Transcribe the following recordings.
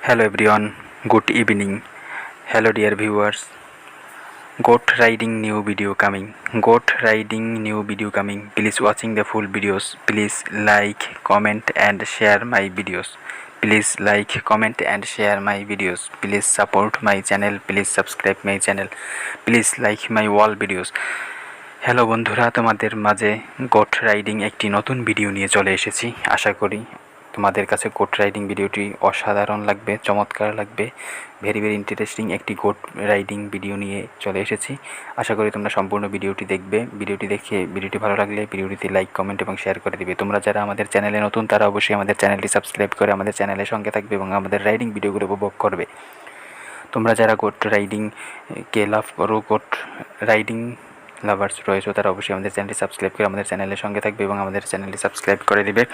Hello everyone, good evening. Hello dear viewers. Goat riding new video coming. Goat riding new video coming. Please watching the full videos. Please like, comment and share my videos. Please like, comment and share my videos. Please support my channel. Please subscribe my channel. Please like my all videos. Hello বন্ধুরা, তোমাদের মাঝে goat riding একটি নতুন video নিয়ে চলে এসেছি। আশা করি তোমাদের কাছে গোট রাইডিং ভিডিওটি অসাধারণ লাগবে, চমৎকার লাগবে। ভেরি ইন্টারেস্টিং একটি গোট রাইডিং ভিডিও নিয়ে চলে এসেছি। আশা করি তোমরা সম্পূর্ণ ভিডিওটি দেখবে। ভিডিওটি দেখে ভিডিওটি ভালো লাগলে ভিডিওটিতে লাইক, কমেন্ট এবং শেয়ার করে দিবে। তোমরা যারা আমাদের চ্যানেলে নতুন তারা অবশ্যই আমাদের চ্যানেলটি সাবস্ক্রাইব করে আমাদের চ্যানেলের সঙ্গে থাকবে এবং আমাদের রাইডিং ভিডিওগুলো উপভোগ করবে। তোমরা যারা গোট রাইডিং কে লাভ করো, গোট রাইডিং লাভার্স রয়েছে, তারা অবশ্যই আমাদের চ্যানেলটি সাবস্ক্রাইব করে আমাদের চ্যানেলের সঙ্গে থাকবে এবং আমাদের চ্যানেলটি সাবস্ক্রাইব করে দিবে।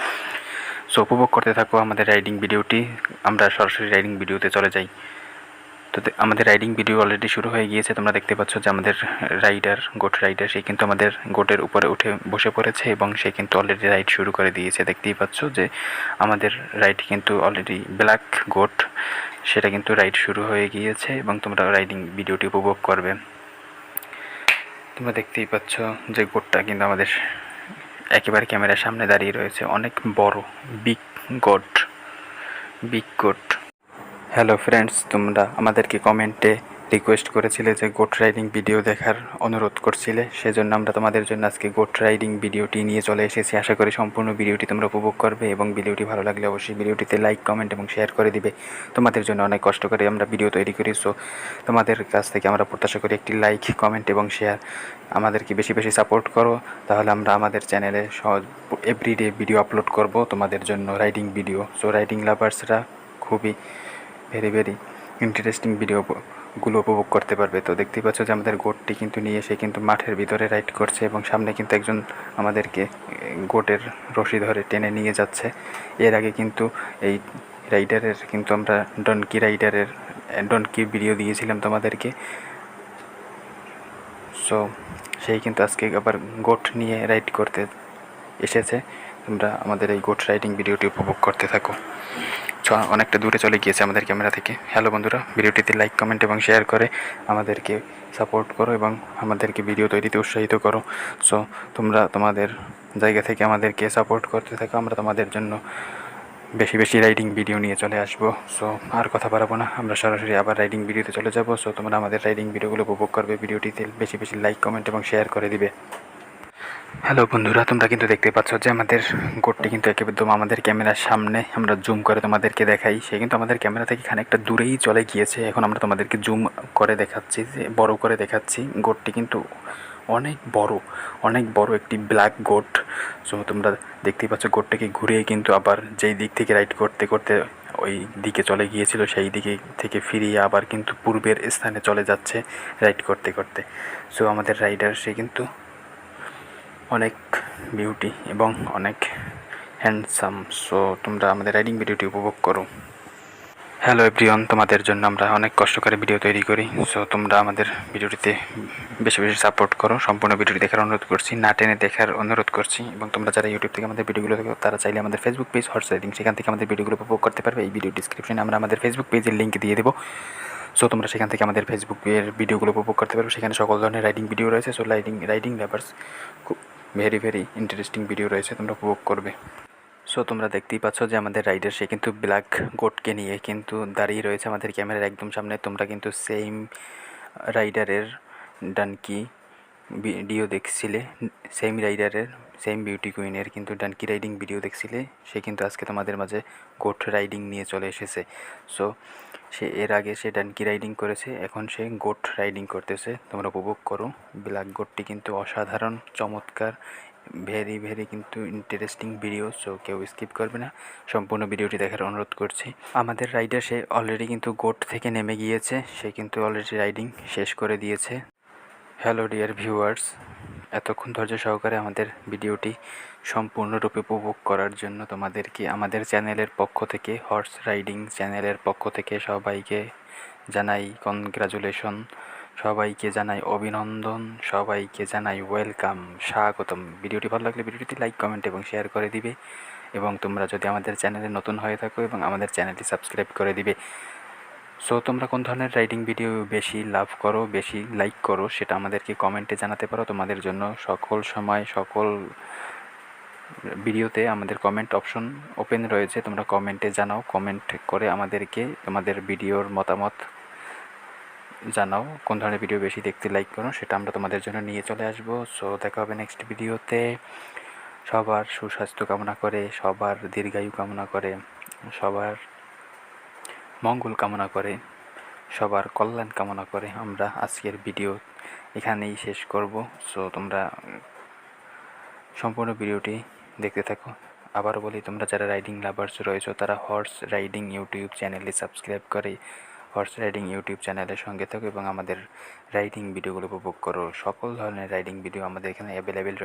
সো উপভোগ করতে থাকো আমাদের রাইডিং ভিডিওটি। আমরা সরাসরি রাইডিং ভিডিওতে চলে যাই। তো আমাদের রাইডিং ভিডিও অলরেডি শুরু হয়ে গিয়েছে। তোমরা দেখতে পাচ্ছ যে আমাদের রাইডার, গোট রাইডার, সে কিন্তু আমাদের গোটের উপরে উঠে বসে পড়েছে এবং সে কিন্তু অলরেডি রাইড শুরু করে দিয়েছে। দেখতেই পাচ্ছ যে আমাদের রাইড কিন্তু অলরেডি ব্ল্যাক গোট, সেটা কিন্তু রাইড শুরু হয়ে গিয়েছে এবং তোমরা রাইডিং ভিডিওটি উপভোগ করবে। তোমরা দেখতেই পাচ্ছ যে গোটটা কিন্তু আমাদের একেবারে ক্যামেরার সামনে দাঁড়িয়ে রয়েছে। অনেক বড় বিগ গোট। হ্যালো ফ্রেন্ডস, তোমরা আমাদেরকে কমেন্টে রিকোয়েস্ট করেছিলে যে গোট রাইডিং ভিডিও দেখার অনুরোধ করছিলে, সেজন্য আমরা তোমাদের জন্য আজকে গোট রাইডিং ভিডিওটি নিয়ে চলে এসেছি। আশা করি সম্পূর্ণ ভিডিওটি তোমরা উপভোগ করবে এবং ভিডিওটি ভালো লাগলে অবশ্যই ভিডিওটিতে লাইক, কমেন্ট এবং শেয়ার করে দিবে। তোমাদের জন্য অনেক কষ্ট করে আমরা ভিডিও তৈরি করি। সো তোমাদের কাছ থেকে আমরা প্রত্যাশা করি একটি লাইক, কমেন্ট এবং শেয়ার। আমাদেরকে বেশি সাপোর্ট করো, তাহলে আমরা আমাদের চ্যানেলে এভরিডে ভিডিও আপলোড করব তোমাদের জন্য রাইডিং ভিডিও। সো রাইডিং লাভার্সরা খুবই ভেরি ইন্টারেস্টিং ভিডিওগুলো উপভোগ করতে পারবে। তো দেখতেই পাচ্ছ যে আমাদের গোটটি কিন্তু নিয়ে সে কিন্তু মাঠের ভিতরে রাইড করছে এবং সামনে কিন্তু একজন আমাদেরকে গোটের রশি ধরে টেনে নিয়ে যাচ্ছে। এর আগে কিন্তু এই রাইডারের কিন্তু আমরা ডনকি ভিডিও দিয়েছিলাম তোমাদেরকে। সো সেই কিন্তু আজকে আবার গোট নিয়ে রাইড করতে এসেছে। তোমরা আমাদের এই গোট রাইডিং ভিডিওটি উপভোগ করতে থাকো। অনেকটা দূরে চলে গিয়েছে আমাদের ক্যামেরা থেকে। হ্যালো বন্ধুরা, ভিডিওটিতে লাইক, কমেন্ট এবং শেয়ার করে আমাদেরকে সাপোর্ট করো এবং আমাদেরকে ভিডিও তৈরিতে উৎসাহিত করো। সো তোমরা তোমাদের জায়গা থেকে আমাদেরকে সাপোর্ট করতে থাকো। আমরা তোমাদের জন্য বেশি রাইডিং ভিডিও নিয়ে চলে আসবো। সো আর কথা বাড়াবো না, আমরা সরাসরি আবার রাইডিং ভিডিওতে চলে যাব। সো তোমরা আমাদের রাইডিং ভিডিওগুলো উপভোগ করবে। ভিডিওটিতে বেশি লাইক, কমেন্ট এবং শেয়ার করে দিবে। হ্যালো বন্ধুরা, তোমরা কিন্তু দেখতে পাচ্ছ যে আমাদের গোটটি কিন্তু একদম আমাদের ক্যামেরার সামনে। আমরা জুম করে তোমাদেরকে দেখাই, সে কিন্তু আমাদের ক্যামেরা থেকে খানিকটা দূরেই চলে গিয়েছে। এখন আমরা তোমাদেরকে জুম করে দেখাচ্ছি, যে বড় করে দেখাচ্ছি। গোটটি কিন্তু অনেক বড় একটি ব্ল্যাক গোট। সো তোমরা দেখতেই পাচ্ছ গোটটাকে ঘুরিয়ে কিন্তু আবার যেই দিক থেকে রাইড করতে ওই দিকে চলে গিয়েছিল, সেই দিকে থেকে ফিরিয়ে আবার কিন্তু পূর্বের স্থানে চলে যাচ্ছে রাইড করতে। সো আমাদের রাইডার সে কিন্তু অনেক বিউটি এবং অনেক হ্যান্ডসাম। সো তোমরা আমাদের রাইডিং ভিডিওটি উপভোগ করো। হ্যালো এভরিওয়ান, তোমাদের জন্য আমরা অনেক কষ্ট করে ভিডিও তৈরি করি। সো তোমরা আমাদের ভিডিওটিতে বেশি সাপোর্ট করো। সম্পূর্ণ ভিডিওটি দেখার অনুরোধ করছি, না টেনে দেখার অনুরোধ করছি। এবং তোমরা যারা ইউটিউব থেকে আমাদের ভিডিওগুলো দেখো, তারা চাইলে আমাদের ফেসবুক পেজ হর্স রাইডিং, সেখান থেকে আমাদের ভিডিওগুলো উপভোগ করতে পারবে। এই ভিডিও ডিসক্রিপশনে আমরা আমাদের ফেসবুক পেজের লিঙ্ক দিয়ে দেবো। সো তোমরা সেখান থেকে আমাদের ফেসবুকের ভিডিওগুলো উপভোগ করতে পারবে। সেখানে সকল ধরনের রাইডিং ভিডিও রয়েছে। সো রাইডিং লাভার্স খুব ভেরি ইন্টারেস্টিং ভিডিও রয়েছে, তোমরা উপভোগ করবে। সো তোমরা দেখতেই পাচ্ছ যে আমাদের রাইডার সে কিন্তু ব্ল্যাক গোটকে নিয়ে কিন্তু দাঁড়িয়ে রয়েছে আমাদের ক্যামেরার একদম সামনে। তোমরা কিন্তু সেম রাইডারের ডানকি ভিডিও দেখছিলে, সেম বিউটি কুইনের কিন্তু ডানকি রাইডিং ভিডিও দেখছিলে। সে কিন্তু আজকে তোমাদের মাঝে গোট রাইডিং নিয়ে চলে এসেছে। সো সে এর আগে সে ডানকি রাইডিং করেছে, এখন সে গোট রাইডিং করতেছে। তোমরা উপভোগ করো। ব্ল্যাক গোটটি কিন্তু অসাধারণ, চমৎকার, ভেরি কিন্তু ইন্টারেস্টিং ভিডিও। সো কেউ স্কিপ করবে না, সম্পূর্ণ ভিডিওটি দেখার অনুরোধ করছি। আমাদের রাইডার সে অলরেডি কিন্তু গোট থেকে নেমে গিয়েছে, সে কিন্তু অলরেডি রাইডিং শেষ করে দিয়েছে। হ্যালো ডিয়ার ভিউয়ার্স, এতক্ষণ ধৈর্য সহকারে আমাদের ভিডিওটি সম্পূর্ণরূপে উপভোগ করার জন্য তোমাদেরকে আমাদের চ্যানেলের পক্ষ থেকে, হর্স রাইডিং চ্যানেলের পক্ষ থেকে সবাইকে জানাই কনগ্রাচুলেশন, সবাইকে জানাই অভিনন্দন, সবাইকে জানাই ওয়েলকাম, স্বাগতম। ভিডিওটি ভালো লাগলে ভিডিওটি লাইক, কমেন্ট এবং শেয়ার করে দিবে এবং তোমরা যদি আমাদের চ্যানেলে নতুন হয়ে থাকো এবং আমাদের চ্যানেলটি সাবস্ক্রাইব করে দিবে। সো তোমরা কোন ধরনের রাইডিং ভিডিও বেশি লাভ করো, বেশি লাইক করো, সেটা আমাদেরকে কমেন্টে জানাতে পারো। তোমাদের জন্য সকল সময় সকল ভিডিওতে আমাদের কমেন্ট অপশন ওপেন রয়েছে, তোমরা কমেন্টে জানাও। কমেন্ট করে আমাদেরকে তোমাদের ভিডিওর মতামত জানাও, কোন ধরনের ভিডিও বেশি দেখতে লাইক করো, সেটা আমরা তোমাদের জন্য নিয়ে চলে আসবো। সো দেখা হবে নেক্সট ভিডিওতে। সবার সুস্বাস্থ্য কামনা করে, সবার দীর্ঘায়ু কামনা করে, সবার মঙ্গল কামনা করে, সবার কল্যাণ কামনা করে আমরা আজকের ভিডিও এখানেই শেষ করব। সো তোমরা সম্পূর্ণ ভিডিওটি দেখতে থাকো। আবার বলি, তোমরা যারা রাইডিং লাভার্স রয়েছো তারা হর্স রাইডিং ইউটিউব চ্যানেলে সাবস্ক্রাইব করে হর্স রাইডিং ইউটিউব চ্যানেলের সঙ্গে থাকো এবং আমাদের রাইডিং ভিডিওগুলো উপভোগ করো। সকল ধরনের রাইডিং ভিডিও আমাদের এখানে অ্যাভেলেবেল রয়েছে।